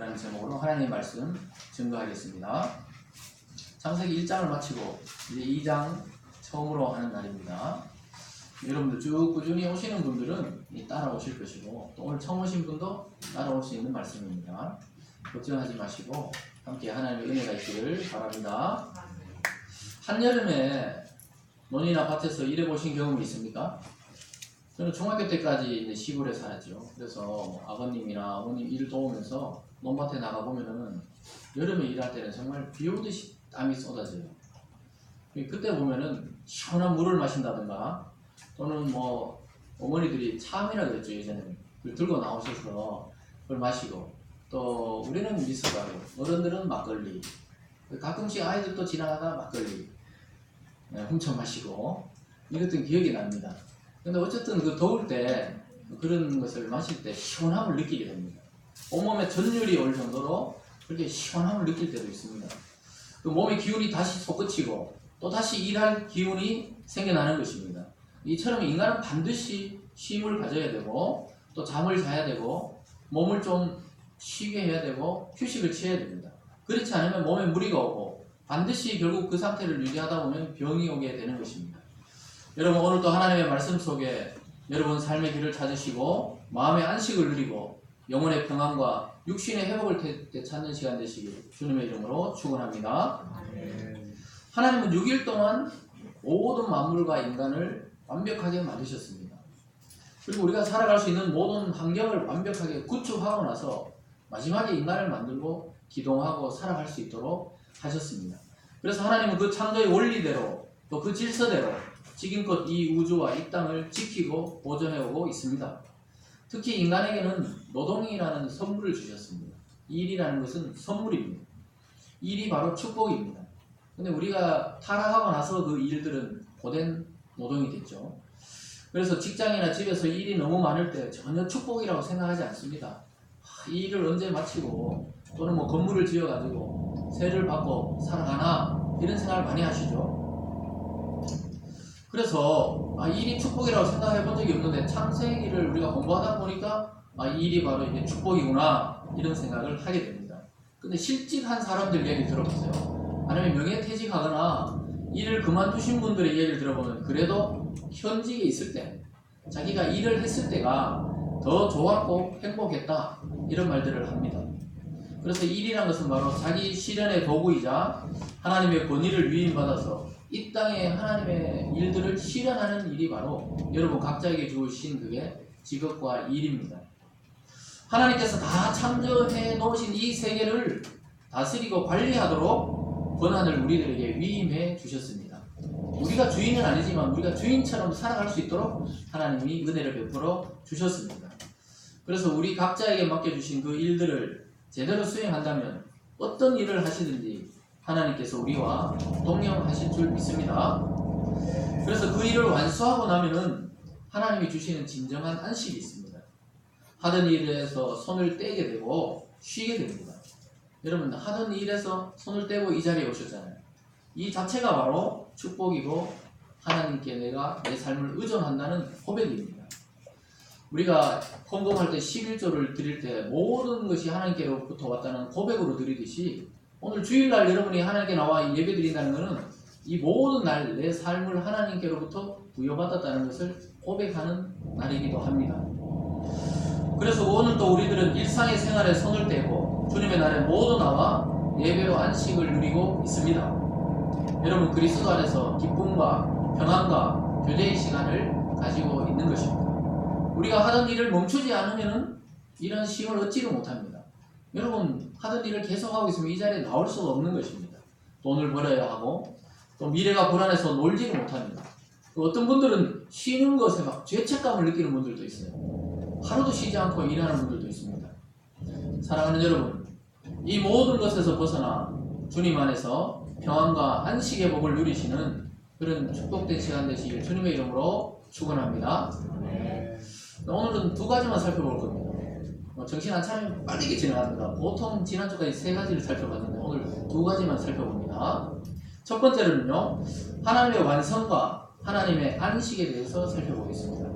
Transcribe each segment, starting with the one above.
라는 제목으로 하나님의 말씀 증거하겠습니다. 창세기 1장을 마치고 이제 2장 처음으로 하는 날입니다. 여러분들 쭉 꾸준히 오시는 분들은 따라오실 것이고, 또 오늘 처음 오신 분도 따라올 수 있는 말씀입니다. 걱정하지 마시고 함께 하나님의 은혜가 있기를 바랍니다. 한여름에 논이나 밭에서 일해보신 경험이 있습니까? 저는 중학교 때까지 이제 시골에 살았죠. 그래서 아버님이나 어머님 일을 도우면서 논밭에 나가보면은 여름에 일할 때는 정말 비 오듯이 땀이 쏟아져요. 그때 보면은 시원한 물을 마신다든가, 또는 뭐 어머니들이 참이라 그랬죠. 예전에는 그걸 들고 나오셔서 그걸 마시고, 또 우리는 미숫가루, 어른들은 막걸리, 가끔씩 아이들도 지나가다 막걸리 훔쳐 마시고 이랬던 기억이 납니다. 근데 어쨌든 그 더울 때 그런 것을 마실 때 시원함을 느끼게 됩니다. 온몸에 전율이 올 정도로 그렇게 시원함을 느낄 때도 있습니다. 그 몸의 기운이 다시 솟구치고 또 다시 일할 기운이 생겨나는 것입니다. 이처럼 인간은 반드시 쉼을 가져야 되고, 또 잠을 자야 되고, 몸을 좀 쉬게 해야 되고, 휴식을 취해야 됩니다. 그렇지 않으면 몸에 무리가 오고 반드시 결국 그 상태를 유지하다 보면 병이 오게 되는 것입니다. 여러분, 오늘도 하나님의 말씀 속에 여러분 삶의 길을 찾으시고 마음의 안식을 누리고 영혼의 평안과 육신의 회복을 되찾는 시간 되시길 주님의 이름으로 축원합니다. 하나님은 6일 동안 모든 만물과 인간을 완벽하게 만드셨습니다. 그리고 우리가 살아갈 수 있는 모든 환경을 완벽하게 구축하고 나서 마지막에 인간을 만들고 기동하고 살아갈 수 있도록 하셨습니다. 그래서 하나님은 그 창조의 원리대로, 또 그 질서대로 지금껏 이 우주와 이 땅을 지키고 보존해오고 있습니다. 특히 인간에게는 노동이라는 선물을 주셨습니다. 일이라는 것은 선물입니다. 일이 바로 축복입니다. 근데 우리가 타락하고 나서 그 일들은 고된 노동이 됐죠. 그래서 직장이나 집에서 일이 너무 많을 때 전혀 축복이라고 생각하지 않습니다. 이 일을 언제 마치고, 또는 뭐 건물을 지어가지고 세를 받고 살아가나, 이런 생각을 많이 하시죠. 그래서 일이 축복이라고 생각해 본 적이 없는데 창세기를 우리가 공부하다 보니까 이 일이 바로 이제 축복이구나, 이런 생각을 하게 됩니다. 근데 실직한 사람들 얘기 들어보세요. 아니면 명예퇴직하거나 일을 그만두신 분들의 얘기를 들어보면 그래도 현직에 있을 때, 자기가 일을 했을 때가 더 좋았고 행복했다, 이런 말들을 합니다. 그래서 일이란 것은 바로 자기 실현의 도구이자 하나님의 권위를 위임받아서 이 땅에 하나님의 일들을 실현하는 일이 바로 여러분 각자에게 주신 그게 직업과 일입니다. 하나님께서 다 창조해 놓으신 이 세계를 다스리고 관리하도록 권한을 우리들에게 위임해 주셨습니다. 우리가 주인은 아니지만 우리가 주인처럼 살아갈 수 있도록 하나님이 은혜를 베풀어 주셨습니다. 그래서 우리 각자에게 맡겨주신 그 일들을 제대로 수행한다면 어떤 일을 하시든지 하나님께서 우리와 동행하실 줄 믿습니다. 그래서 그 일을 완수하고 나면은 하나님이 주시는 진정한 안식이 있습니다. 하던 일에서 손을 떼게 되고 쉬게 됩니다. 여러분, 하던 일에서 손을 떼고 이 자리에 오셨잖아요. 이 자체가 바로 축복이고 하나님께 내가 내 삶을 의존한다는 고백입니다. 우리가 헌금할 때 11조를 드릴 때 모든 것이 하나님께로부터 왔다는 고백으로 드리듯이, 오늘 주일날 여러분이 하나님께 나와 예배 드린다는 것은 이 모든 날 내 삶을 하나님께로부터 부여받았다는 것을 고백하는 날이기도 합니다. 그래서 오늘도 우리들은 일상의 생활에 손을 떼고 주님의 날에 모두 나와 예배로 안식을 누리고 있습니다. 여러분, 그리스도 안에서 기쁨과 평안과 교제의 시간을 가지고 있는 것입니다. 우리가 하던 일을 멈추지 않으면 이런 쉼을 얻지를 못합니다. 여러분, 하던 일을 계속하고 있으면 이 자리에 나올 수가 없는 것입니다. 돈을 벌어야 하고, 또 미래가 불안해서 놀지를 못합니다. 어떤 분들은 쉬는 것에 막 죄책감을 느끼는 분들도 있어요. 하루도 쉬지 않고 일하는 분들도 있습니다. 사랑하는 여러분, 이 모든 것에서 벗어나 주님 안에서 평안과 안식의 복을 누리시는 그런 축복된 시간 되시길 주님의 이름으로 축원합니다. 오늘은 두 가지만 살펴볼 겁니다. 정신 안 차리면 빠르게 지나갑니다. 보통 지난주까지 세 가지를 살펴봤는데 오늘 두 가지만 살펴봅니다. 첫 번째로는요, 하나님의 완성과 하나님의 안식에 대해서 살펴보겠습니다.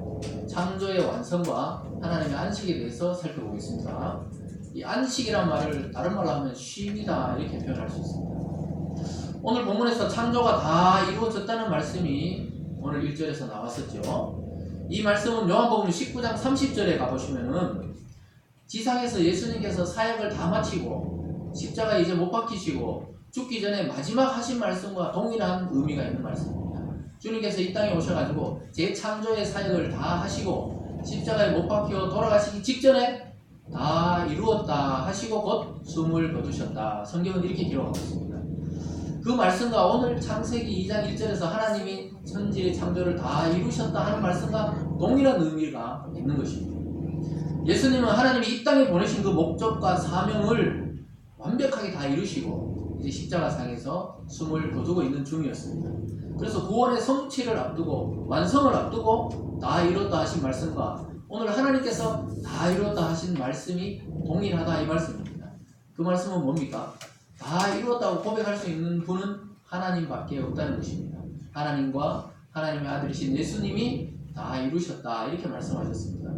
창조의 완성과 하나님의 안식에 대해서 살펴보겠습니다. 이 안식이란 말을 다른 말로 하면 쉼이다 이렇게 표현할 수 있습니다. 오늘 본문에서 창조가 다 이루어졌다는 말씀이 오늘 1절에서 나왔었죠. 이 말씀은 요한복음 19장 30절에 가보시면은 지상에서 예수님께서 사역을 다 마치고 십자가에 이제 못 박히시고 죽기 전에 마지막 하신 말씀과 동일한 의미가 있는 말씀입니다. 주님께서 이 땅에 오셔가지고 재창조의 사역을 다 하시고 십자가에 못 박혀 돌아가시기 직전에 다 이루었다 하시고 곧 숨을 거두셨다. 성경은 이렇게 기록하고 있습니다. 그 말씀과 오늘 창세기 2장 1절에서 하나님이 천지의 창조를 다 이루셨다 하는 말씀과 동일한 의미가 있는 것입니다. 예수님은 하나님이 이 땅에 보내신 그 목적과 사명을 완벽하게 다 이루시고 이제 십자가상에서 숨을 거두고 있는 중이었습니다. 그래서 구원의 성취를 앞두고 완성을 앞두고 다 이뤘다 하신 말씀과 오늘 하나님께서 다 이뤘다 하신 말씀이 동일하다 이 말씀입니다. 그 말씀은 뭡니까? 다 이루었다고 고백할 수 있는 분은 하나님밖에 없다는 것입니다. 하나님과 하나님의 아들이신 예수님이 다 이루셨다 이렇게 말씀하셨습니다.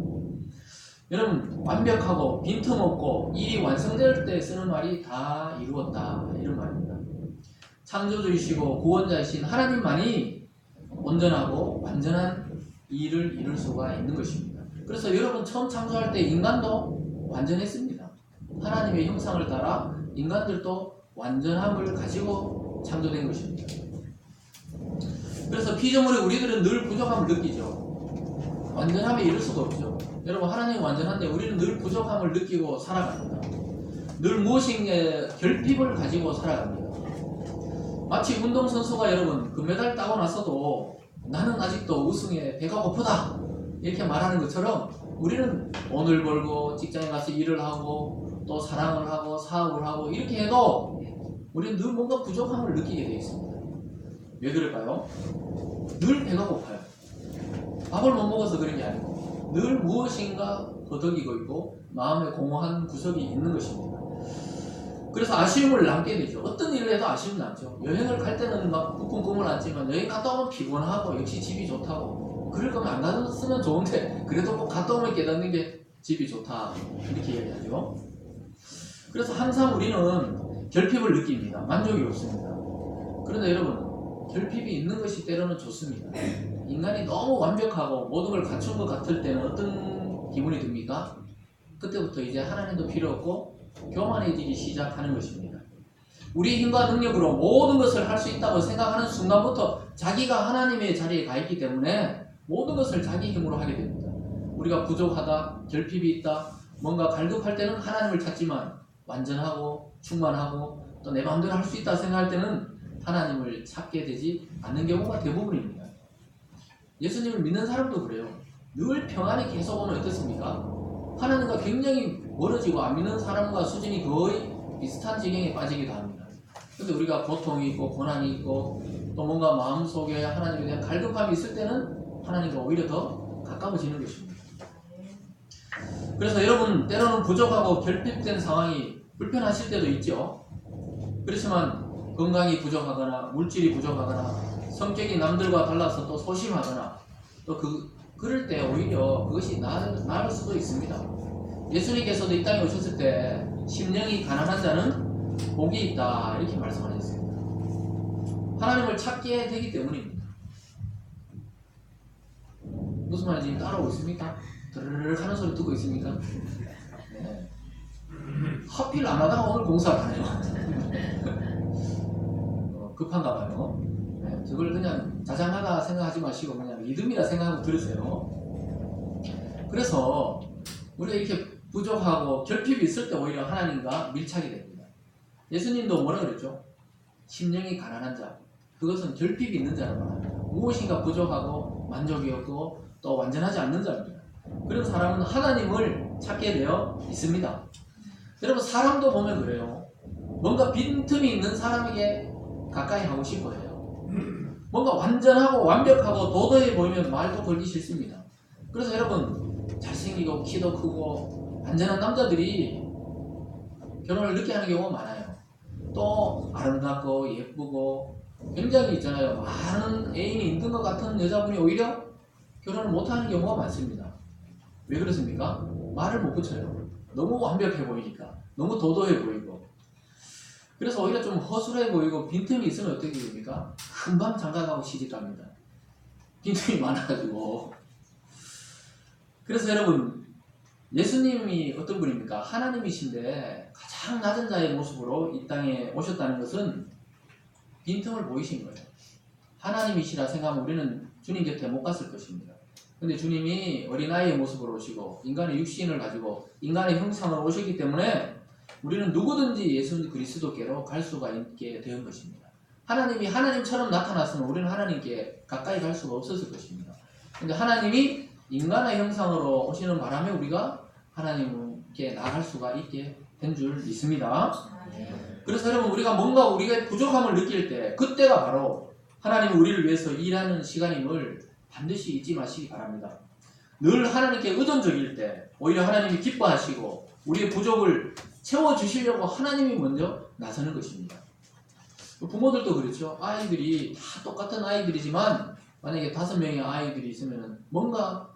여러분 완벽하고 빈틈없고 일이 완성될 때 쓰는 말이 다 이루었다 이런 말입니다. 창조주이시고 구원자이신 하나님만이 온전하고 완전한 일을 이룰 수가 있는 것입니다. 그래서 여러분 처음 창조할 때 인간도 완전했습니다. 하나님의 형상을 따라 인간들도 완전함을 가지고 창조된 것입니다. 그래서 피조물의 우리들은 늘 부족함을 느끼죠. 완전함에 이를 수가 없죠. 여러분 하나님은 완전한데 우리는 늘 부족함을 느끼고 살아갑니다. 늘 무엇인가 결핍을 가지고 살아갑니다. 마치 운동선수가 여러분 금메달 따고 나서도 나는 아직도 우승에 배가 고프다 이렇게 말하는 것처럼 우리는 돈을 벌고 직장에 가서 일을 하고 또 사랑을 하고 사업을 하고 이렇게 해도 우리는 늘 뭔가 부족함을 느끼게 되어 있습니다. 왜 그럴까요? 늘 배가 고파요. 밥을 못 먹어서 그런 게 아니고 늘 무엇인가 거덕이고 있고 마음에 공허한 구석이 있는 것입니다. 그래서 아쉬움을 남게 되죠. 어떤 일을 해도 아쉬움 남죠. 여행을 갈 때는 막 부푼 꿈을 안지만 여행 갔다 오면 피곤하고 역시 집이 좋다고 그럴 거면 안 갔으면 좋은데 그래도 꼭 갔다 오면 깨닫는 게 집이 좋다 이렇게 얘기하죠. 그래서 항상 우리는 결핍을 느낍니다. 만족이 없습니다. 그런데 여러분 결핍이 있는 것이 때로는 좋습니다. 인간이 너무 완벽하고 모든 걸 갖춘 것 같을 때는 어떤 기분이 듭니까? 그때부터 이제 하나님도 필요 없고 교만해지기 시작하는 것입니다. 우리 힘과 능력으로 모든 것을 할 수 있다고 생각하는 순간부터 자기가 하나님의 자리에 가 있기 때문에 모든 것을 자기 힘으로 하게 됩니다. 우리가 부족하다, 결핍이 있다, 뭔가 갈급할 때는 하나님을 찾지만 완전하고 충만하고 또 내 마음대로 할 수 있다 생각할 때는 하나님을 찾게 되지 않는 경우가 대부분입니다. 예수님을 믿는 사람도 그래요. 늘 평안이 계속 오면 어떻습니까? 하나님과 굉장히 멀어지고 안 믿는 사람과 수준이 거의 비슷한 지경에 빠지기도 합니다. 그런데 우리가 고통이 있고 고난이 있고 또 뭔가 마음속에 하나님에 대한 갈급함이 있을 때는 하나님과 오히려 더 가까워지는 것입니다. 그래서 여러분 때로는 부족하고 결핍된 상황이 불편하실 때도 있죠. 그렇지만 건강이 부족하거나 물질이 부족하거나 성격이 남들과 달라서 또 소심하거나 또 그럴 때 오히려 그것이 나을 수도 있습니다. 예수님께서도 이 땅에 오셨을 때 심령이 가난한 자는 복이 있다 이렇게 말씀하셨습니다. 하나님을 찾게 되기 때문입니다. 무슨 말인지 따라오고 있습니까? 드르륵 하는 소리 듣고 있습니까? 네. 하필 안 하다가 오늘 공사를 하네요. 급한가 봐요. 네. 저걸 그냥 자장하다 생각하지 마시고 그냥 믿음이라 생각하고 들으세요. 그래서 우리가 이렇게 부족하고 결핍이 있을 때 오히려 하나님과 밀착이 됩니다. 예수님도 뭐라 그랬죠? 심령이 가난한 자, 그것은 결핍이 있는 자라고 말합니다. 무엇인가 부족하고 만족이 없고 또 완전하지 않는 자입니다. 그런 사람은 하나님을 찾게 되어 있습니다. 여러분 사람도 보면 그래요. 뭔가 빈틈이 있는 사람에게 가까이 하고 싶어해요. 뭔가 완전하고 완벽하고 도도해 보이면 말도 걸기 싫습니다. 그래서 여러분 잘생기고 키도 크고 완전한 남자들이 결혼을 늦게 하는 경우가 많아요. 또 아름답고 예쁘고 굉장히 있잖아요. 많은 애인이 있는 것 같은 여자분이 오히려 결혼을 못하는 경우가 많습니다. 왜 그렇습니까? 말을 못 붙여요. 너무 완벽해 보이니까. 너무 도도해 보이고. 그래서 오히려 좀 허술해 보이고 빈틈이 있으면 어떻게 됩니까? 금방 장가가고 시집갑니다. 빈틈이 많아가지고. 그래서 여러분, 예수님이 어떤 분입니까? 하나님이신데 가장 낮은 자의 모습으로 이 땅에 오셨다는 것은 빈틈을 보이신 거예요. 하나님이시라 생각하면 우리는 주님 곁에 못 갔을 것입니다. 근데 주님이 어린아이의 모습으로 오시고 인간의 육신을 가지고 인간의 형상으로 오셨기 때문에 우리는 누구든지 예수 그리스도께로 갈 수가 있게 된 것입니다. 하나님이 하나님처럼 나타났으면 우리는 하나님께 가까이 갈 수가 없었을 것입니다. 근데 하나님이 인간의 형상으로 오시는 바람에 우리가 하나님께 나아갈 수가 있게 된 줄 믿습니다. 그래서 여러분, 우리가 뭔가 우리가 부족함을 느낄 때 그때가 바로 하나님이 우리를 위해서 일하는 시간임을 반드시 잊지 마시기 바랍니다. 늘 하나님께 의존적일 때 오히려 하나님이 기뻐하시고 우리의 부족을 채워주시려고 하나님이 먼저 나서는 것입니다. 부모들도 그렇죠. 아이들이 다 똑같은 아이들이지만 만약에 5명의 아이들이 있으면 뭔가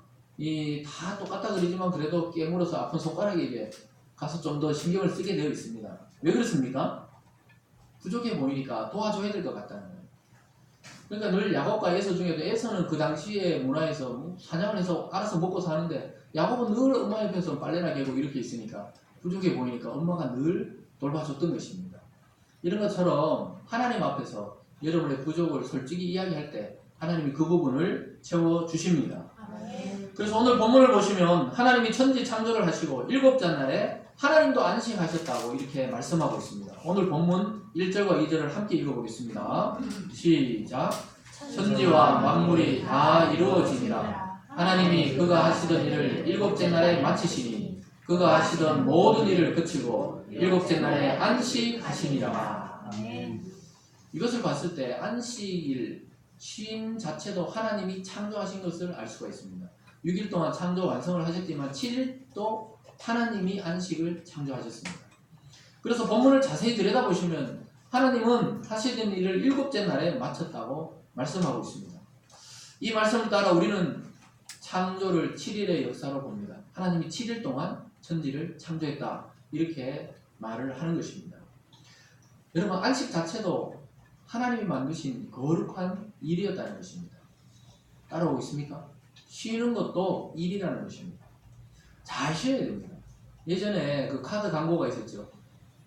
다 똑같다 그러지만 그래도 깨물어서 아픈 손가락에게 가서 좀 더 신경을 쓰게 되어 있습니다. 왜 그렇습니까? 부족해 보이니까 도와줘야 될 것 같다는 거예요. 그러니까 늘 야곱과 에서 중에도 에서는 그 당시의 문화에서 사냥을 해서 알아서 먹고 사는데 야곱은 늘 엄마 옆에서 빨래나 개고 이렇게 있으니까 부족해 보이니까 엄마가 늘 돌봐줬던 것입니다. 이런 것처럼 하나님 앞에서 여러분의 부족을 솔직히 이야기할 때 하나님이 그 부분을 채워주십니다. 그래서 오늘 본문을 보시면 하나님이 천지 창조를 하시고 7째 날에 하나님도 안식하셨다고 이렇게 말씀하고 있습니다. 오늘 본문 1절과 2절을 함께 읽어보겠습니다. 시작. 천지와 만물이 다 이루어지니라. 하나님이 그가 하시던 일을 7째 날에 마치시니 그가 하시던 모든 일을 그치고 7째 날에 안식하시니라. 이것을 봤을 때 안식일, 쉼 자체도 하나님이 창조하신 것을 알 수가 있습니다. 6일 동안 창조 완성을 하셨지만 7일도 하나님이 안식을 창조하셨습니다. 그래서 본문을 자세히 들여다보시면 하나님은 하시던 일을 7째 날에 마쳤다고 말씀하고 있습니다. 이 말씀을 따라 우리는 창조를 7일의 역사로 봅니다. 하나님이 7일 동안 천지를 창조했다 이렇게 말을 하는 것입니다. 여러분, 안식 자체도 하나님이 만드신 거룩한 일이었다는 것입니다. 따라오고 있습니까? 쉬는 것도 일이라는 것입니다. 잘 쉬어야 됩니다. 예전에 그 카드 광고가 있었죠.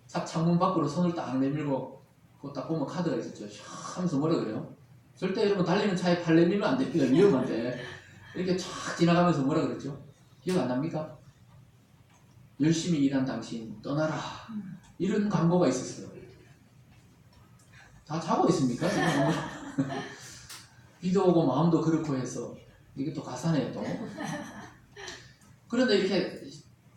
창문 밖으로 손을 딱 내밀고 그거 딱 보면 카드가 있었죠. 하면서 뭐라 그래요? 절대 여러분 달리는 차에 팔 내밀면 안 됩니다. 위험한데. 이렇게 쫙 지나가면서 뭐라 그랬죠? 기억 안 납니까? 열심히 일한 당신 떠나라. 이런 광고가 있었어요. 다 자고 있습니까? 비도 오고 마음도 그렇고 해서 이게 또 가사네요 또. 그런데 이렇게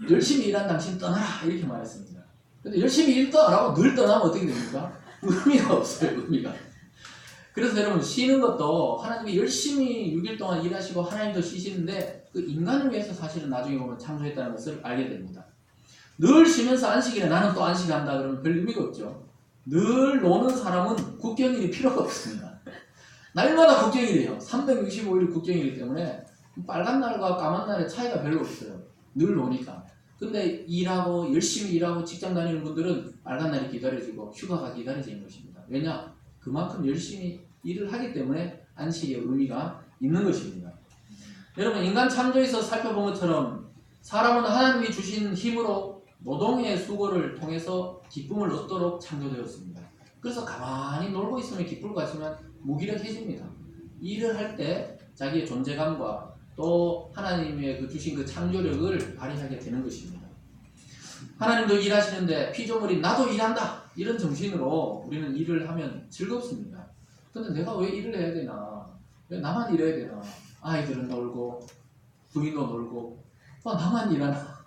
열심히 일한 당신 떠나라 이렇게 말했습니다. 근데 열심히 일도 안 하고 늘 떠나면 어떻게 됩니까? 의미가 없어요. 의미가. 그래서 여러분, 쉬는 것도 하나님이 열심히 6일 동안 일하시고 하나님도 쉬시는데 그 인간을 위해서 사실은 나중에 보면 창조했다는 것을 알게 됩니다. 늘 쉬면서 안식일에 나는 또 안식한다 그러면 별 의미가 없죠. 늘 노는 사람은 국경일이 필요가 없습니다. 날마다 국경일이에요. 365일 국경일이기 때문에 빨간 날과 까만 날의 차이가 별로 없어요. 늘 노니까. 근데 일하고 열심히 일하고 직장 다니는 분들은 빨간 날이 기다려지고 휴가가 기다려지는 것입니다. 왜냐? 그만큼 열심히 일을 하기 때문에 안식의 의미가 있는 것입니다. 여러분, 인간 창조에서 살펴본 것처럼 사람은 하나님이 주신 힘으로 노동의 수고를 통해서 기쁨을 얻도록 창조되었습니다. 그래서 가만히 놀고 있으면 기쁠 것 같지만 무기력해집니다. 일을 할 때 자기의 존재감과 또 하나님의 그 주신 그 창조력을 발휘하게 되는 것입니다. 하나님도 일하시는데 피조물이 나도 일한다 이런 정신으로 우리는 일을 하면 즐겁습니다. 근데 내가 왜 일을 해야 되나? 왜 나만 일해야 되나? 아이들은 놀고 부인도 놀고 나만 일하나?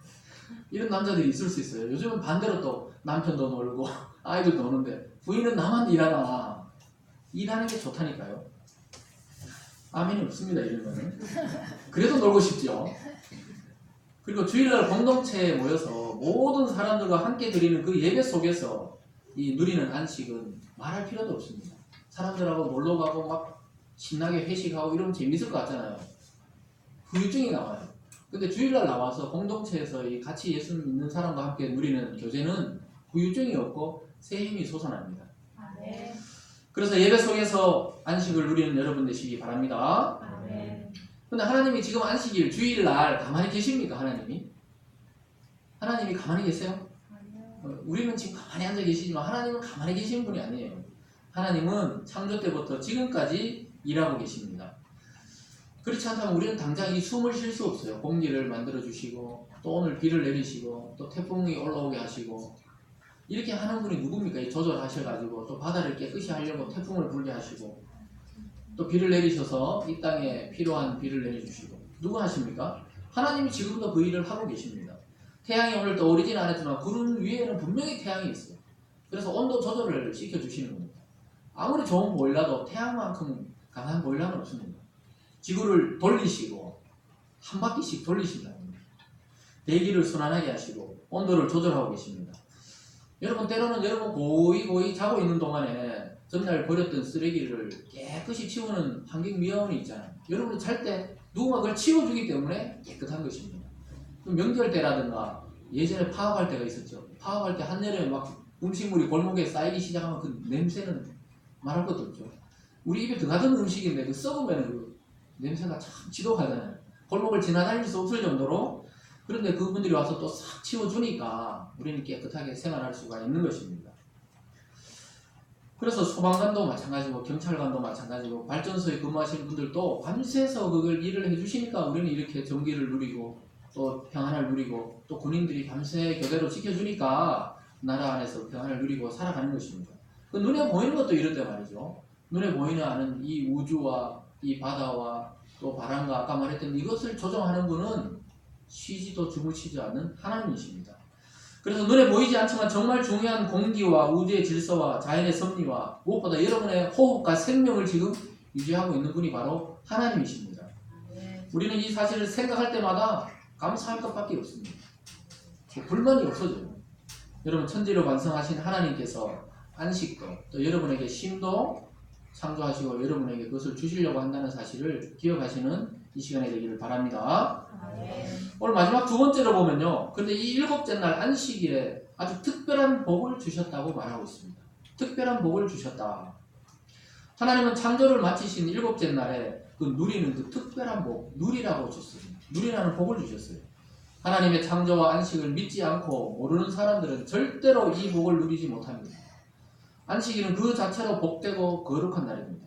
이런 남자들이 있을 수 있어요. 요즘은 반대로 또 남편도 놀고 아이들도 노는데 부인은 나만 일하나? 일하는 게 좋다니까요. 아멘이 없습니다. 이러면 그래도 놀고 싶죠. 그리고 주일날 공동체에 모여서 모든 사람들과 함께 드리는 그 예배 속에서 이 누리는 안식은 말할 필요도 없습니다. 사람들하고 놀러 가고 막 신나게 회식하고 이러면 재밌을 것 같잖아요. 후유증이 나와요. 근데 주일날 나와서 공동체에서 이 같이 예수 믿는 사람과 함께 누리는 교제는 후유증이 없고 새 힘이 솟아납니다. 아멘. 그래서 예배 속에서 안식을 누리는 여러분 되시기 바랍니다. 아멘. 근데 하나님이 지금 안식일 주일날 가만히 계십니까? 하나님이 가만히 계세요? 우리는 지금 가만히 앉아 계시지만 하나님은 가만히 계신 분이 아니에요. 하나님은 창조 때부터 지금까지 일하고 계십니다. 그렇지 않다면 우리는 당장 이 숨을 쉴 수 없어요. 공기를 만들어 주시고 또 오늘 비를 내리시고 또 태풍이 올라오게 하시고 이렇게 하는 분이 누굽니까? 이 조절하셔가지고 또 바다를 깨끗이 하려고 태풍을 불게 하시고 또 비를 내리셔서 이 땅에 필요한 비를 내려주시고 누가 하십니까? 하나님이 지금도 그 일을 하고 계십니다. 태양이 오늘 떠오르진 않았지만 구름 위에는 분명히 태양이 있어요. 그래서 온도 조절을 시켜주시는 겁니다. 아무리 좋은 보일러도 태양만큼 강한 보일러는 없습니다. 지구를 돌리시고 한 바퀴씩 돌리신다는 겁니다. 대기를 순환하게 하시고 온도를 조절하고 계십니다. 여러분 때로는 여러분 고이 자고 있는 동안에 전날 버렸던 쓰레기를 깨끗이 치우는 환경미화원이 있잖아요. 여러분이 잘 때 누군가 그걸 치워주기 때문에 깨끗한 것입니다. 명절 때라든가 예전에 파업할 때가 있었죠. 파업할 때 한여름에 막 음식물이 골목에 쌓이기 시작하면 그 냄새는 말할 것도 없죠. 우리 입에 들어가던 음식인데 그 썩으면 그 냄새가 참 지독하잖아요. 골목을 지나다닐 수 없을 정도로. 그런데 그분들이 와서 또 싹 치워주니까 우리는 깨끗하게 생활할 수가 있는 것입니다. 그래서 소방관도 마찬가지고 경찰관도 마찬가지고 발전소에 근무하시는 분들도 밤새서 그걸 일을 해주시니까 우리는 이렇게 정기를 누리고 또 평안을 누리고 또 군인들이 밤새 교대로 지켜주니까 나라 안에서 평안을 누리고 살아가는 것입니다. 그 눈에 보이는 것도 이런데 말이죠. 눈에 보이는 않은 이 우주와 이 바다와 또 바람과 아까 말했던 이것을 조정하는 분은 쉬지도 주무시지 않는 하나님이십니다. 그래서 눈에 보이지 않지만 정말 중요한 공기와 우주의 질서와 자연의 섭리와 무엇보다 여러분의 호흡과 생명을 지금 유지하고 있는 분이 바로 하나님이십니다. 우리는 이 사실을 생각할 때마다 감사할 것밖에 없습니다. 불만이 없어져요. 여러분 천지를 완성하신 하나님께서 안식도 또 여러분에게 쉼도 창조하시고 여러분에게 그것을 주시려고 한다는 사실을 기억하시는 이 시간이 되기를 바랍니다. 오늘 마지막 두 번째로 보면요. 근데 이 일곱째 날 안식일에 아주 특별한 복을 주셨다고 말하고 있습니다. 특별한 복을 주셨다. 하나님은 창조를 마치신 일곱째 날에 그 누리는 그 특별한 복, 누리라고 줬습니다. 누리라는 복을 주셨어요. 하나님의 창조와 안식을 믿지 않고 모르는 사람들은 절대로 이 복을 누리지 못합니다. 안식일은 그 자체로 복되고 거룩한 날입니다.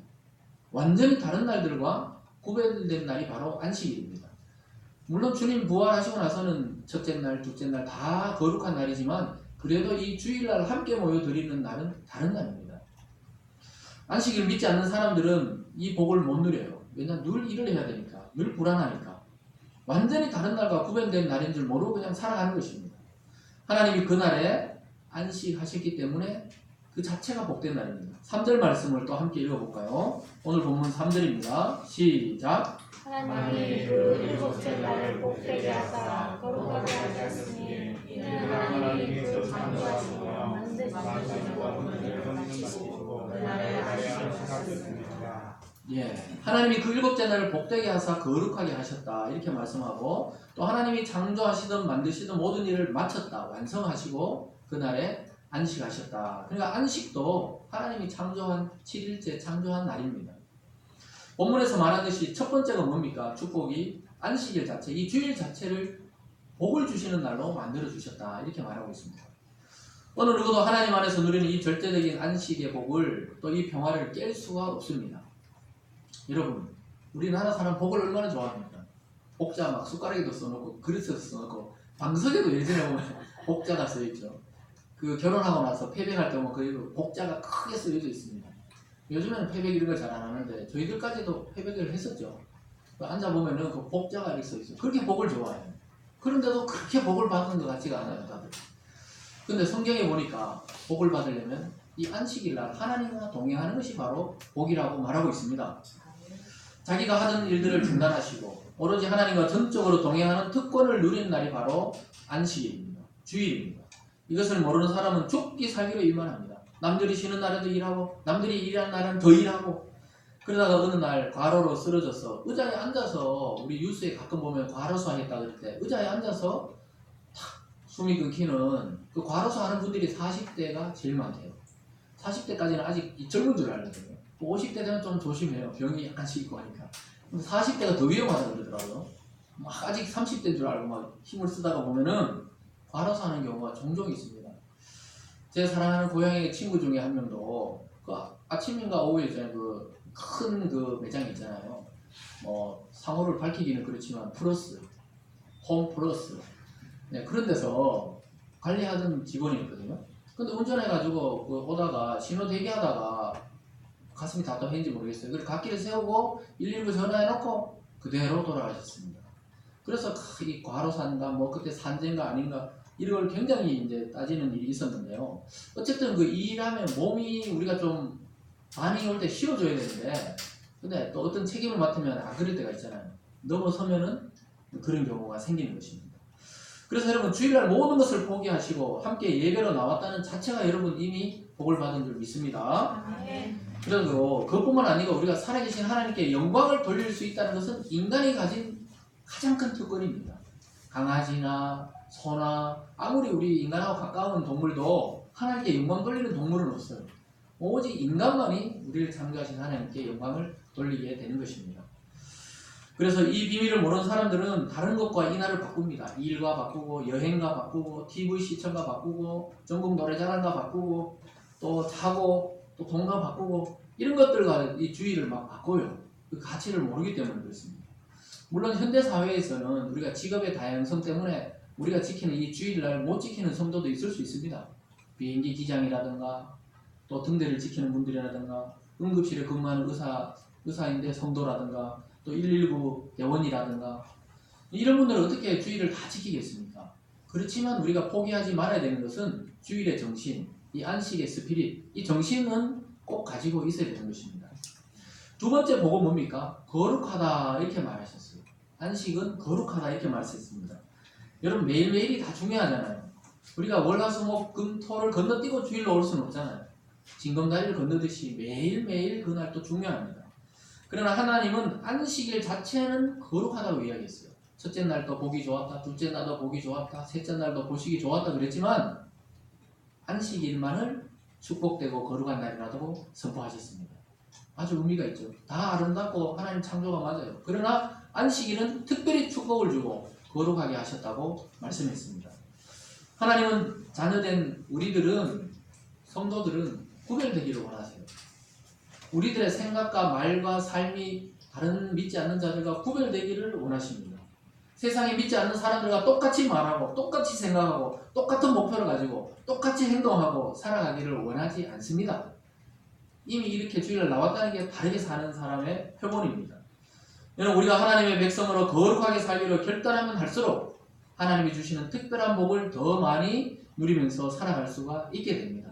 완전히 다른 날들과 구별된 날이 바로 안식일입니다. 물론 주님 부활하시고 나서는 첫째 날, 둘째 날 다 거룩한 날이지만 그래도 이 주일날 함께 모여 드리는 날은 다른 날입니다. 안식일을 믿지 않는 사람들은 이 복을 못 누려요. 왜냐하면 늘 일을 해야 되니까, 늘 불안하니까. 완전히 다른 날과 구별된 날인 줄 모르고 그냥 살아가는 것입니다. 하나님이 그날에 안식하셨기 때문에 그 자체가 복된 날입니다. 3절 말씀을 또 함께 읽어볼까요? 오늘 본문 3절입니다. 시작. 하나님이 그 일곱째 날을 복되게 하사 거룩하게 하셨으니 이는 하나님이 그 창조하시고 만드시고 문을 마치시고 그날에 안식하셨습니다. 예, 하나님이 그 일곱째 날을 복되게 하사 거룩하게 하셨다 이렇게 말씀하고 또 하나님이 창조하시든 만드시든 모든 일을 마쳤다 완성하시고 그날에 안식하셨다. 그러니까 안식도 하나님이 창조한 7일째 창조한 날입니다. 본문에서 말하듯이 첫 번째가 뭡니까? 축복이 안식일 자체, 이 주일 자체를 복을 주시는 날로 만들어 주셨다 이렇게 말하고 있습니다. 어느 누구도 하나님 안에서 누리는 이 절대적인 안식의 복을 또 이 평화를 깰 수가 없습니다. 여러분, 우리나라 사람 복을 얼마나 좋아합니까? 복자 막 숟가락에도 써놓고 그릇에도 써놓고 방석에도 예전에 보면 복자가 써있죠. 그 결혼하고 나서 패백할 때 보면 그 복자가 크게 쓰여져 있습니다. 요즘에는 패백 이런 걸 잘 안 하는데 저희들까지도 패백을 했었죠. 앉아보면은 그 복자가 이렇게 써있어요. 그렇게 복을 좋아해요. 그런데도 그렇게 복을 받는 것 같지가 않아요, 다들. 근데 성경에 보니까 복을 받으려면 이 안식일날 하나님과 동행하는 것이 바로 복이라고 말하고 있습니다. 자기가 하던 일들을 중단하시고 오로지 하나님과 전적으로 동행하는 특권을 누리는 날이 바로 안식일입니다. 주일입니다. 이것을 모르는 사람은 죽기 살기로 일만 합니다. 남들이 쉬는 날에도 일하고 남들이 일하는 날은 더 일하고 그러다가 어느 날 과로로 쓰러져서 의자에 앉아서, 우리 뉴스에 가끔 보면 과로수 하겠다 그럴 때 의자에 앉아서 탁 숨이 끊기는 그 과로수 하는 분들이 40대가 제일 많대요. 40대까지는 아직 젊은 줄 알거든요. 50대 되면 좀 조심해요. 병이 약간씩 있고 하니까. 40대가 더 위험하다고 그러더라고요. 막 아직 30대인 줄 알고 막 힘을 쓰다가 보면은 과로사 하는 경우가 종종 있습니다. 제 사랑하는 고향의 친구 중에 한 명도 그 아침인가 오후에 있잖아요. 그 큰 그 매장 있잖아요. 상호를 밝히기는 그렇지만 플러스, 홈 플러스. 네, 그런 데서 관리하던 직원이 있거든요. 근데 운전해가지고 그 오다가 신호 대기하다가 가슴이 답답했는지 모르겠어요. 그래서 갓길을 세우고 119 전화해놓고 그대로 돌아가셨습니다. 그래서 이 과로사인가 뭐 그때 산재인가 아닌가 이걸 굉장히 이제 따지는 일이 있었는데요. 어쨌든 그 일하면 몸이 우리가 좀 반응이 올 때 쉬어줘야 되는데, 근데 또 어떤 책임을 맡으면 안 그럴 때가 있잖아요. 넘어서면은 그런 경우가 생기는 것입니다. 그래서 여러분 주일날 모든 것을 포기하시고 함께 예배로 나왔다는 자체가 여러분 이미 복을 받은 줄 믿습니다. 그래서 그것뿐만 아니고 우리가 살아계신 하나님께 영광을 돌릴 수 있다는 것은 인간이 가진 가장 큰 특권입니다. 강아지나 소나 아무리 우리 인간하고 가까운 동물도 하나님께 영광 돌리는 동물은 없어요. 오직 인간만이 우리를 창조하신 하나님께 영광을 돌리게 되는 것입니다. 그래서 이 비밀을 모르는 사람들은 다른 것과 인하를 바꿉니다. 일과 바꾸고 여행과 바꾸고 TV 시청과 바꾸고 전국 노래자랑과 바꾸고 또 자고 또 돈과 바꾸고 이런 것들과 이 주의를 막 바꿔요. 그 가치를 모르기 때문에 그렇습니다. 물론 현대 사회에서는 우리가 직업의 다양성 때문에 우리가 지키는 이 주일날 못 지키는 성도도 있을 수 있습니다. 비행기 기장이라든가 또 등대를 지키는 분들이라든가 응급실에 근무하는 의사인데 성도라든가 또 119 대원이라든가 이런 분들은 어떻게 주일을 다 지키겠습니까? 그렇지만 우리가 포기하지 말아야 되는 것은 주일의 정신, 이 안식의 스피릿, 이 정신은 꼭 가지고 있어야 되는 것입니다. 두 번째 복은 뭡니까? 거룩하다 이렇게 말하셨어요. 안식은 거룩하다 이렇게 말했습니다. 여러분 매일매일이 다 중요하잖아요. 우리가 월화수목금토를 건너뛰고 주일로 올 수는 없잖아요. 징검다리를 건너듯이 매일매일 그날도 중요합니다. 그러나 하나님은 안식일 자체는 거룩하다고 이야기했어요. 첫째 날도 보기 좋았다, 둘째 날도 보기 좋았다, 셋째 날도 보시기 좋았다 그랬지만 안식일만을 축복되고 거룩한 날이라고 선포하셨습니다. 아주 의미가 있죠. 다 아름답고 하나님 창조가 맞아요. 그러나 안식일은 특별히 축복을 주고 거룩하게 하셨다고 말씀했습니다. 하나님은 자녀된 우리들은, 성도들은 구별되기를 원하세요. 우리들의 생각과 말과 삶이 다른 믿지 않는 자들과 구별되기를 원하십니다. 세상에 믿지 않는 사람들과 똑같이 말하고 똑같이 생각하고 똑같은 목표를 가지고 똑같이 행동하고 살아가기를 원하지 않습니다. 이미 이렇게 주일날 나왔다는 게 다르게 사는 사람의 표본입니다. 여러분 우리가 하나님의 백성으로 거룩하게 살기로 결단하면 할수록 하나님이 주시는 특별한 복을 더 많이 누리면서 살아갈 수가 있게 됩니다.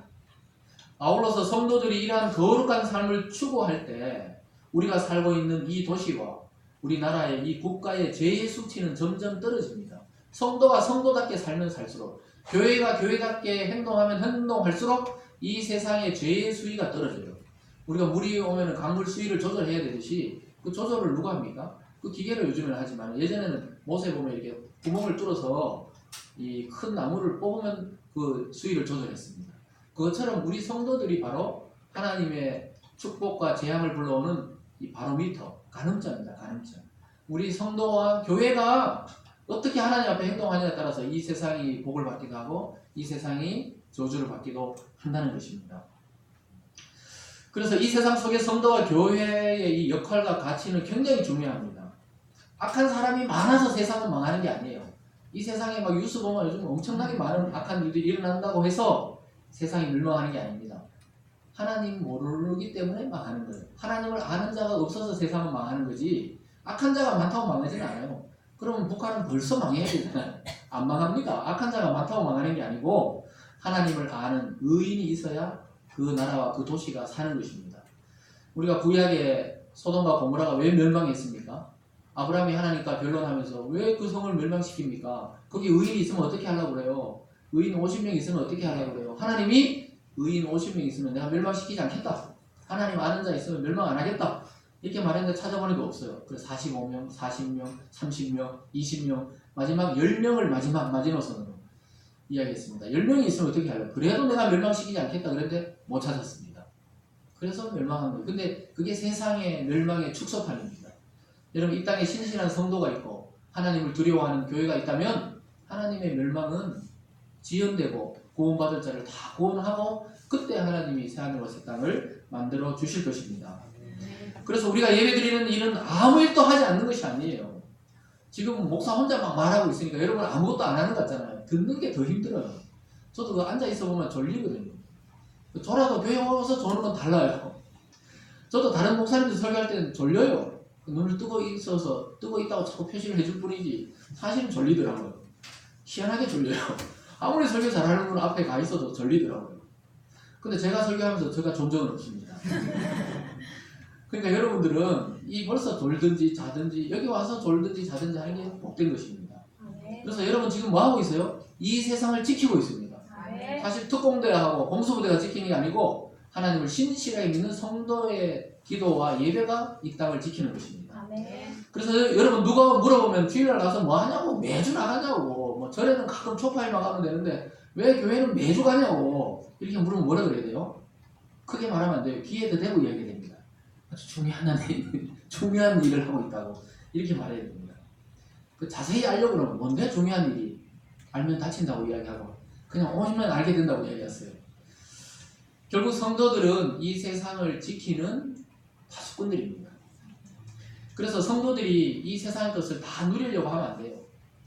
아울러서 성도들이 이러한 거룩한 삶을 추구할 때 우리가 살고 있는 이 도시와 우리나라의 이 국가의 죄의 수치는 점점 떨어집니다. 성도가 성도답게 살면 살수록, 교회가 교회답게 행동하면 행동할수록 이 세상의 죄의 수위가 떨어져요. 우리가 물이 오면 강물 수위를 조절해야 되듯이 그 조절을 누가 합니까? 그 기계를 요즘에는 하지만 예전에는 못에 보면 이렇게 구멍을 뚫어서 이 큰 나무를 뽑으면 그 수위를 조절했습니다. 그것처럼 우리 성도들이 바로 하나님의 축복과 재앙을 불러오는 이 바로미터, 가늠자입니다. 가늠자. 우리 성도와 교회가 어떻게 하나님 앞에 행동하냐에 따라서 이 세상이 복을 받기도 하고 이 세상이 저주를 받기도 한다는 것입니다. 그래서 이 세상 속의 성도와 교회의 이 역할과 가치는 굉장히 중요합니다. 악한 사람이 많아서 세상은 망하는 게 아니에요. 이 세상에 막 뉴스 보면 요즘 엄청나게 많은 악한 일들이 일어난다고 해서 세상이 멸망하는 게 아닙니다. 하나님 모르기 때문에 망하는 거예요. 하나님을 아는 자가 없어서 세상은 망하는 거지 악한 자가 많다고 망하지는 않아요. 그러면 북한은 벌써 망해야 되잖아요. 안 망합니다. 악한 자가 많다고 망하는 게 아니고 하나님을 아는 의인이 있어야 그 나라와 그 도시가 사는 것입니다. 우리가 구약에 소돔과 고모라가 왜 멸망했습니까? 아브라함이 하나님과 변론하면서 왜 그 성을 멸망시킵니까? 거기 의인이 있으면 어떻게 하려고 그래요? 의인 50명 있으면 어떻게 하려고 그래요? 하나님이 의인 50명 있으면 내가 멸망시키지 않겠다. 하나님 아는 자 있으면 멸망 안 하겠다. 이렇게 말했는데 찾아보니까 없어요. 그래서 45명, 40명, 30명, 20명, 마지막 10명을 마지막 마지노선으로 이야기했습니다. 10명이 있으면 어떻게 할래요? 그래도 내가 멸망시키지 않겠다 그랬는데 못 찾았습니다. 그래서 멸망한 거예요. 근데 그게 세상의 멸망의 축소판입니다. 여러분 이 땅에 신실한 성도가 있고 하나님을 두려워하는 교회가 있다면 하나님의 멸망은 지연되고 구원받을 자를 다 구원하고 그때 하나님이 새하늘과 새 땅을 만들어 주실 것입니다. 그래서 우리가 예배드리는 일은 아무 일도 하지 않는 것이 아니에요. 지금 목사 혼자 막 말하고 있으니까 여러분 아무것도 안 하는 것 같잖아요. 듣는 게 더 힘들어요. 저도 그 앉아 있어 보면 졸리거든요. 저라도 교회 와서 조는 건 달라요. 저도 다른 목사님들 설교할 때는 졸려요. 눈을 뜨고 있다고 자꾸 표시를 해줄 뿐이지 사실은 졸리더라고요. 희한하게 졸려요. 아무리 설교 잘하는 분 앞에 가 있어도 졸리더라고요. 근데 제가 설교하면서 제가 존 적은 없습니다. 그러니까 여러분들은 이 벌써 졸든지 자든지 여기 와서 졸든지 자든지 하는 게 복된 것입니다. 그래서 여러분 지금 뭐 하고 있어요? 이 세상을 지키고 있습니다. 사실 특공대하고 공수부대가 지키는 게 아니고 하나님을 신실하게 믿는 성도의 기도와 예배가 이 땅을 지키는 것입니다. 그래서 여러분 누가 물어보면 주일날 가서 뭐 하냐고 매주 나가냐고 뭐 절에는 가끔 초파일만 가면 되는데 왜 교회는 매주 가냐고 이렇게 물으면 뭐라 그래야 돼요? 크게 말하면 안 돼요. 귀에도 대고 이야기해야 됩니다. 아주 중요한 일을 하고 있다고 이렇게 말해야 됩니다. 그 자세히 알려고 그러면 뭔데 중요한 일이 알면 다친다고 이야기하고 그냥 오시면 알게 된다고 이야기했어요. 결국 성도들은 이 세상을 지키는 파수꾼들입니다. 그래서 성도들이 이 세상의 것을 다 누리려고 하면 안 돼요.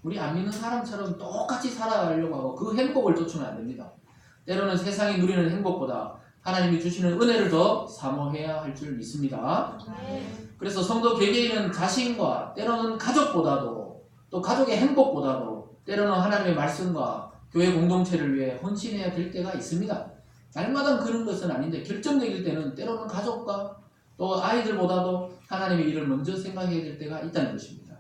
우리 안 믿는 사람처럼 똑같이 살아가려고 하고 그 행복을 쫓으면 안 됩니다. 때로는 세상이 누리는 행복보다 하나님이 주시는 은혜를 더 사모해야 할 줄 믿습니다. 그래서 성도 개개인은 자신과 때로는 가족보다도 또 가족의 행복보다도 때로는 하나님의 말씀과 교회 공동체를 위해 헌신해야 될 때가 있습니다. 날마다 그런 것은 아닌데 결정적일 때는 때로는 가족과 또 아이들보다도 하나님의 일을 먼저 생각해야 될 때가 있다는 것입니다.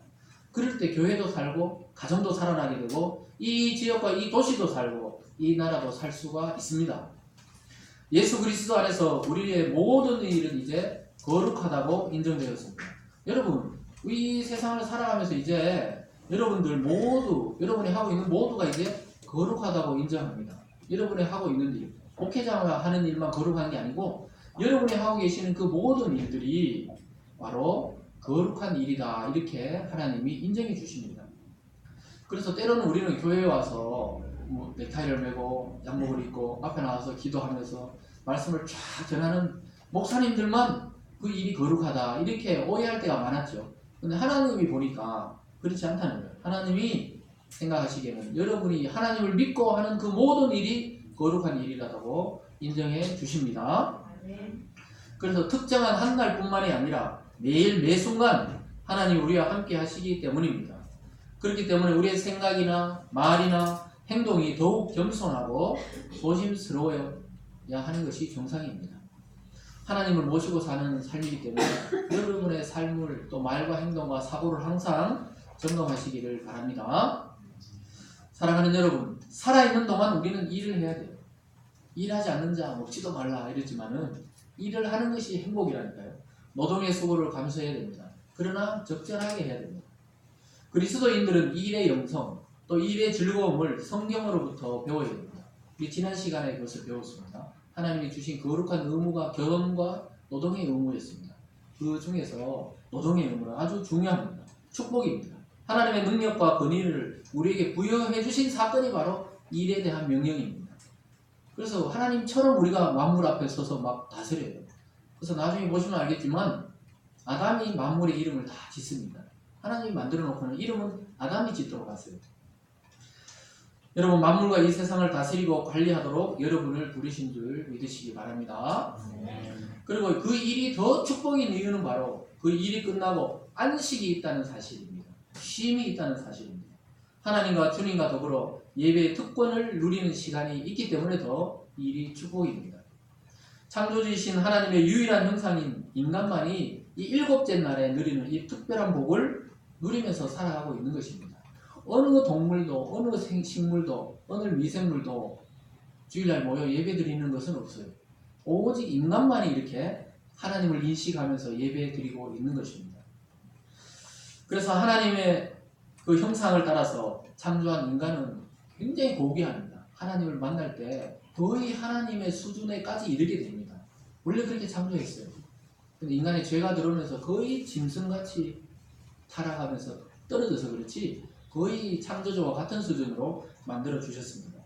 그럴 때 교회도 살고 가정도 살아나게 되고 이 지역과 이 도시도 살고 이 나라도 살 수가 있습니다. 예수 그리스도 안에서 우리의 모든 일은 이제 거룩하다고 인정되었습니다. 여러분 이 세상을 살아가면서 이제 여러분들 모두 여러분이 하고 있는 모두가 이제 거룩하다고 인정합니다. 여러분이 하고 있는 일 목회자가 하는 일만 거룩한 게 아니고 여러분이 하고 계시는 그 모든 일들이 바로 거룩한 일이다 이렇게 하나님이 인정해 주십니다. 그래서 때로는 우리는 교회에 와서 뭐 넥타이를 메고 양복을 입고 앞에 나와서 기도하면서 말씀을 쫙 전하는 목사님들만 그 일이 거룩하다 이렇게 오해할 때가 많았죠. 근데 하나님이 보니까 그렇지 않다는 거예요. 하나님이 생각하시기에는 여러분이 하나님을 믿고 하는 그 모든 일이 거룩한 일이라고 인정해 주십니다. 그래서 특정한 한 날뿐만이 아니라 매일 매순간 하나님 우리와 함께 하시기 때문입니다. 그렇기 때문에 우리의 생각이나 말이나 행동이 더욱 겸손하고 조심스러워야 하는 것이 정상입니다. 하나님을 모시고 사는 삶이기 때문에 여러분의 삶을 또 말과 행동과 사고를 항상 점검하시기를 바랍니다. 사랑하는 여러분, 살아있는 동안 우리는 일을 해야 돼요. 일하지 않는 자 먹지도 말라 이랬지만은 일을 하는 것이 행복이라니까요. 노동의 수고를 감수해야 됩니다. 그러나 적절하게 해야 됩니다. 그리스도인들은 일의 영성, 또 일의 즐거움을 성경으로부터 배워야 됩니다. 우리 지난 시간에 그것을 배웠습니다. 하나님이 주신 거룩한 의무가 결혼과 노동의 의무였습니다. 그 중에서 노동의 의무는 아주 중요합니다. 축복입니다. 하나님의 능력과 권위를 우리에게 부여해 주신 사건이 바로 일에 대한 명령입니다. 그래서 하나님처럼 우리가 만물 앞에 서서 막 다스려요. 그래서 나중에 보시면 알겠지만 아담이 만물의 이름을 다 짓습니다. 하나님이 만들어 놓고는 이름은 아담이 짓도록 하세요. 여러분 만물과 이 세상을 다스리고 관리하도록 여러분을 부르신 줄 믿으시기 바랍니다. 그리고 그 일이 더 축복인 이유는 바로 그 일이 끝나고 안식이 있다는 사실입니다. 쉼이 있다는 사실입니다. 하나님과 주님과 더불어 예배의 특권을 누리는 시간이 있기 때문에 더 일이 축복입니다. 창조주이신 하나님의 유일한 형상인 인간만이 이 일곱째 날에 누리는 이 특별한 복을 누리면서 살아가고 있는 것입니다. 어느 동물도 어느 식물도 어느 미생물도 주일날 모여 예배드리는 것은 없어요. 오직 인간만이 이렇게 하나님을 인식하면서 예배 드리고 있는 것입니다. 그래서 하나님의 그 형상을 따라서 창조한 인간은 굉장히 고귀합니다. 하나님을 만날 때 거의 하나님의 수준에까지 이르게 됩니다. 원래 그렇게 창조했어요. 근데 인간의 죄가 들어오면서 거의 짐승같이 타락하면서 떨어져서 그렇지 거의 창조주와 같은 수준으로 만들어 주셨습니다.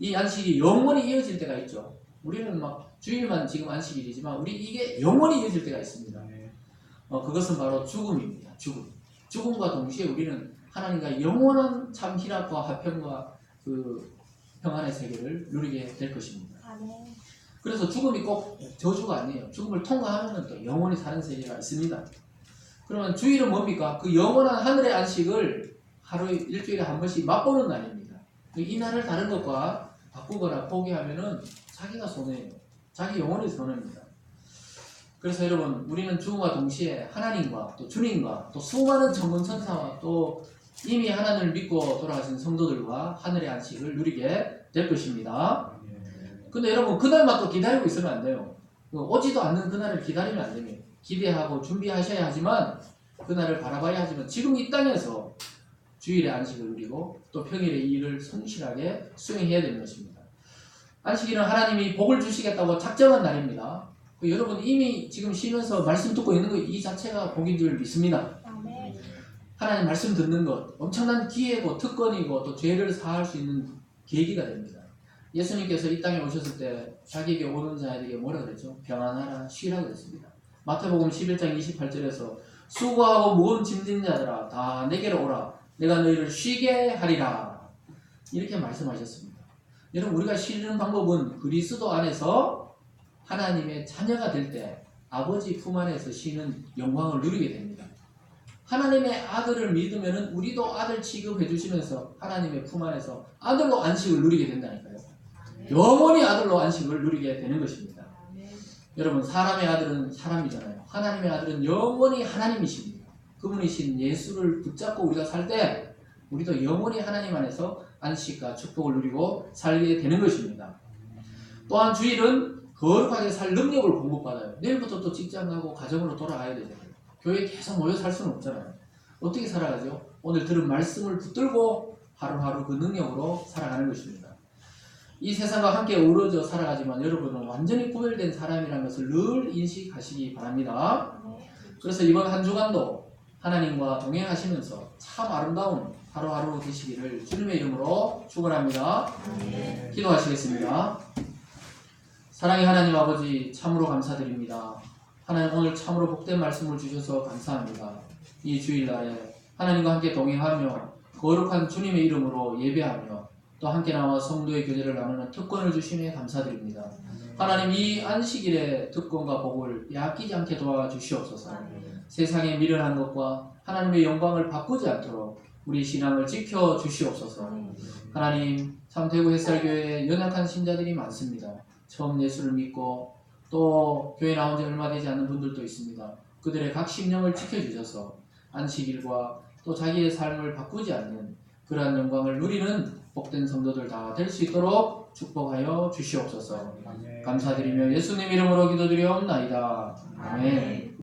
이 안식이 영원히 이어질 때가 있죠. 우리는 막 주일만 지금 안식일이지만 우리 이게 영원히 이어질 때가 있습니다. 그것은 바로 죽음입니다. 죽음과 동시에 우리는 하나님과 영원한 참 희락과 화평과 그 평안의 세계를 누리게 될 것입니다. 그래서 죽음이 꼭 저주가 아니에요. 죽음을 통과하면 또 영원히 사는 세계가 있습니다. 그러면 주일은 뭡니까? 그 영원한 하늘의 안식을 하루에 일주일에 한 번씩 맛보는 날입니다. 이 날을 다른 것과 바꾸거나 포기하면은 자기가 손해예요. 자기 영혼이 손해입니다. 그래서 여러분 우리는 죽음과 동시에 하나님과 또 주님과 또 수많은 천군천사와 또 이미 하나님을 믿고 돌아가신 성도들과 하늘의 안식을 누리게 될 것입니다. 근데 여러분 그날만 또 기다리고 있으면 안 돼요. 오지도 않는 그날을 기다리면 안 됩니다. 기대하고 준비하셔야 하지만 그날을 바라봐야 하지만 지금 이 땅에서 주일의 안식을 누리고 또 평일의 이 일을 성실하게 수행해야 되는 것입니다. 안식일은 하나님이 복을 주시겠다고 작정한 날입니다. 여러분 이미 지금 쉬면서 말씀 듣고 있는 것 이 자체가 복인 줄 믿습니다. 하나님 말씀 듣는 것 엄청난 기회고 특권이고 또 죄를 사할 수 있는 계기가 됩니다. 예수님께서 이 땅에 오셨을 때 자기에게 오는 자에게 뭐라 그랬죠? 평안하라 쉬라 그랬습니다. 마태복음 11장 28절에서 수고하고 무거운 짐진 자들아 다 내게로 오라 내가 너희를 쉬게 하리라 이렇게 말씀하셨습니다. 여러분 우리가 쉬는 방법은 그리스도 안에서 하나님의 자녀가 될 때 아버지 품 안에서 쉬는 영광을 누리게 됩니다. 하나님의 아들을 믿으면 우리도 아들 취급해 주시면서 하나님의 품 안에서 아들로 안식을 누리게 된다니까요. 영원히 아들로 안식을 누리게 되는 것입니다. 여러분 사람의 아들은 사람이잖아요. 하나님의 아들은 영원히 하나님이십니다. 그분이신 예수를 붙잡고 우리가 살 때 우리도 영원히 하나님 안에서 안식과 축복을 누리고 살게 되는 것입니다. 또한 주일은 거룩하게 살 능력을 공급받아요. 내일부터 또 직장 가고 가정으로 돌아가야 되잖아요. 교회에 계속 모여 살 수는 없잖아요. 어떻게 살아가죠? 오늘 들은 말씀을 붙들고 하루하루 그 능력으로 살아가는 것입니다. 이 세상과 함께 어우러져 살아가지만 여러분은 완전히 구별된 사람이라는 것을 늘 인식하시기 바랍니다. 그래서 이번 한 주간도 하나님과 동행하시면서 참 아름다운 하루하루 되시기를 주님의 이름으로 축원합니다. 기도하시겠습니다. 사랑의 하나님 아버지 참으로 감사드립니다. 하나님 오늘 참으로 복된 말씀을 주셔서 감사합니다. 이 주일날에 하나님과 함께 동행하며 거룩한 주님의 이름으로 예배하며 또 함께 나와 성도의 교제를 나누는 특권을 주시며 감사드립니다. 하나님 이 안식일의 특권과 복을 약기지 않게 도와주시옵소서. 세상에 미련한 것과 하나님의 영광을 바꾸지 않도록 우리 신앙을 지켜주시옵소서. 하나님 참 대구 햇살교회에 연약한 신자들이 많습니다. 처음 예수를 믿고 또 교회 나온 지 얼마 되지 않는 분들도 있습니다. 그들의 각 심령을 지켜주셔서 안식일과 또 자기의 삶을 바꾸지 않는 그러한 영광을 누리는 복된 성도들 다 될 수 있도록 축복하여 주시옵소서. 감사드리며 예수님 이름으로 기도드리옵나이다. 아멘.